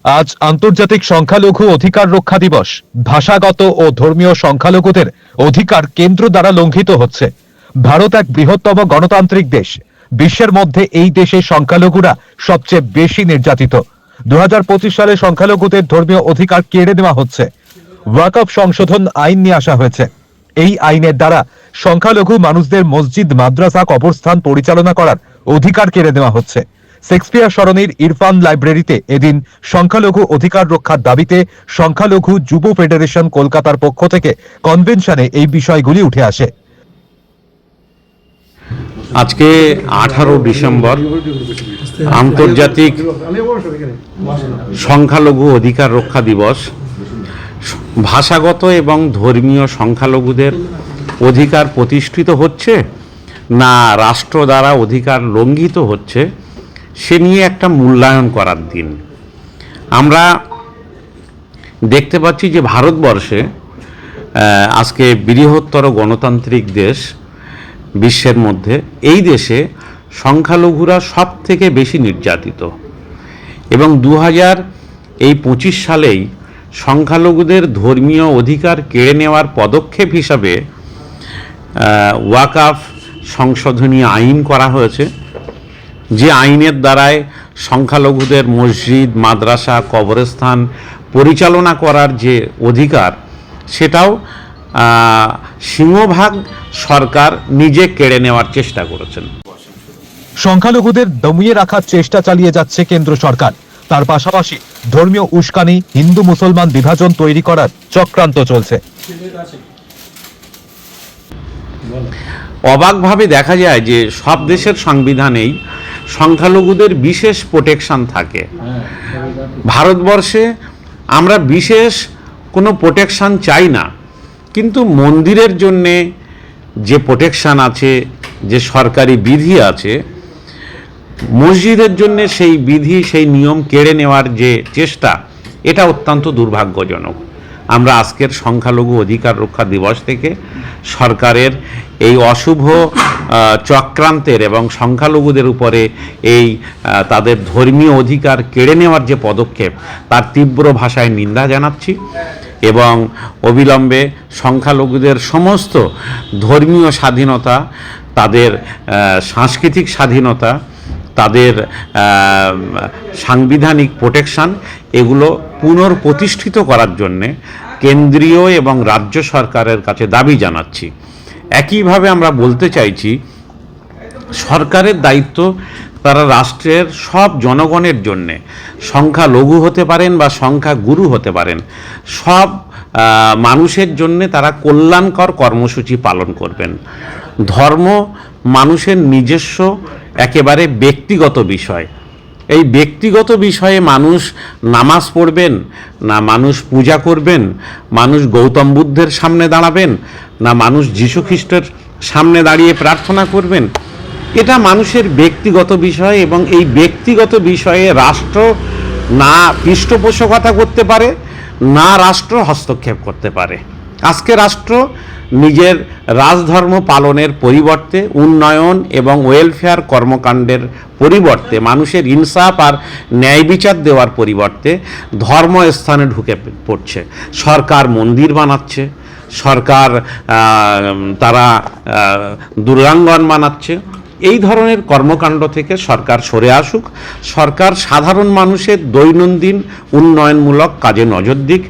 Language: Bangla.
আজ আন্তর্জাতিক সংখ্যালঘু অধিকার রক্ষা দিবস। ভাষাগত ও ধর্মীয় সংখ্যালঘুদের অধিকার কেন্দ্র দ্বারা লঙ্ঘিত হচ্ছে। ভারত এক বৃহত্তম গণতান্ত্রিক দেশ। বিশ্বের মধ্যে এই দেশে সংখ্যালঘুরা সবচেয়ে বেশি নির্যাতিত। 2025 সালে সংখ্যালঘুদের ধর্মীয় অধিকার কেড়ে নেওয়া হচ্ছে। ওয়াকফ সংশোধন আইন নিয়ে আসা হয়েছে। এই আইনের দ্বারা সংখ্যালঘু মানুষদের মসজিদ, মাদ্রাসা, কবরস্থান পরিচালনা করার অধিকার কেড়ে নেওয়া হচ্ছে। শেক্সপিয়ার সরণির ইরফান লাইব্রেরিতে এদিন সংখ্যালঘু অধিকার রক্ষার দাবিতে সংখ্যালঘু যুব ফেডারেশন কলকাতার পক্ষ থেকে কনভেনশনে এই বিষয়গুলি উঠে আসে। আজকে 18 ডিসেম্বর আন্তর্জাতিক সংখ্যালঘু অধিকার রক্ষা দিবস। ভাষাগত এবং ধর্মীয় সংখ্যালঘুদের অধিকার প্রতিষ্ঠিত হচ্ছে না রাষ্ট্র দ্বারা অধিকার লঙ্ঘিত হচ্ছে সে নিয়ে একটা মূল্যায়ন করার দিন। আমরা দেখতে পাচ্ছি যে ভারতবর্ষে আজকে বৃহত্তর গণতান্ত্রিক দেশ বিশ্বের মধ্যে, এই দেশে সংখ্যালঘুরা সব থেকে বেশি নির্যাতিত এবং 2025 সালেই সংখ্যালঘুদের ধর্মীয় অধিকার কেড়ে নেওয়ার পদক্ষেপ হিসাবে ওয়াকফ সংশোধনী আইন করা হয়েছে, যে আইনের দ্বারায় সংখ্যালঘুদের মসজিদ, মাদ্রাসা, কবরস্থান পরিচালনা করার যে অধিকার সেটাও সিংহভাগ সরকার নিজে কেড়ে নেওয়ার চেষ্টা করেছেন। সংখ্যালঘুদের দমিয়ে রাখার চেষ্টা চালিয়ে যাচ্ছে কেন্দ্র সরকার। তার পাশাপাশি ধর্মীয় উস্কানি, হিন্দু মুসলমান বিভাজন তৈরি করার চক্রান্ত চলছে। অবাকভাবে দেখা যায় যে সব দেশের সংবিধানেই সংখ্যালঘুদের বিশেষ প্রোটেকশন থাকে। ভারতবর্ষে আমরা বিশেষ কোনো প্রোটেকশন চাই না, কিন্তু মন্দিরের জন্যে যে প্রোটেকশন আছে, যে সরকারি বিধি আছে, মসজিদের জন্যে সেই বিধি, সেই নিয়ম কেড়ে নেওয়ার যে চেষ্টা, এটা অত্যন্ত দুর্ভাগ্যজনক। আমরা আজকের সংখ্যালঘু অধিকার রক্ষা দিবস থেকে সরকারের এই অশুভ চক্রান্তের এবং সংখ্যালঘুদের উপরে এই তাদের ধর্মীয় অধিকার কেড়ে নেওয়ার যে পদক্ষেপ, তার তীব্র ভাষায় নিন্দা জানাচ্ছি এবং অবিলম্বে সংখ্যালঘুদের সমস্ত ধর্মীয় স্বাধীনতা, তাদের সাংস্কৃতিক স্বাধীনতা, তাদের সাংবিধানিক প্রোটেকশন, এগুলো পুনঃপ্রতিষ্ঠিত করার জন্যে কেন্দ্রীয় এবং রাজ্য সরকারের কাছে দাবি জানাচ্ছি। একইভাবে আমরা বলতে চাইছি, সরকারের দায়িত্ব তারা রাষ্ট্রের সব জনগণের জন্যে, সংখ্যালঘু হতে পারেন বা সংখ্যাগুরু হতে পারেন, সব মানুষের জন্যে তারা কল্যাণকর কর্মসূচি পালন করবেন। ধর্ম মানুষের নিজস্ব একেবারে ব্যক্তিগত বিষয়। এই ব্যক্তিগত বিষয়ে মানুষ নামাজ পড়বেন না মানুষ পূজা করবেন, মানুষ গৌতম বুদ্ধের সামনে দাঁড়াবেন না মানুষ যীশু খ্রিস্টের সামনে দাঁড়িয়ে প্রার্থনা করবেন, এটা মানুষের ব্যক্তিগত বিষয় এবং এই ব্যক্তিগত বিষয়ে রাষ্ট্র না পৃষ্ঠপোষকতা করতে পারে, না রাষ্ট্র হস্তক্ষেপ করতে পারে। আজকে রাষ্ট্র নিজের রাজধর্ম পালনের পরিবর্তে, উন্নয়ন এবং ওয়েলফেয়ার কর্মকাণ্ডের পরিবর্তে, মানুষের ইনসাফ আর ন্যায় বিচার দেওয়ার পরিবর্তে ধর্মস্থানে ঢুকে পড়ছে। সরকার মন্দির বানাচ্ছে, সরকার তারা দুর্গাঙ্গন বানাচ্ছে। এই ধরনের কর্মকাণ্ড থেকে সরকার সরে আসুক, সরকার সাধারণ মানুষের দৈনন্দিন উন্নয়নমূলক কাজে নজর দিক।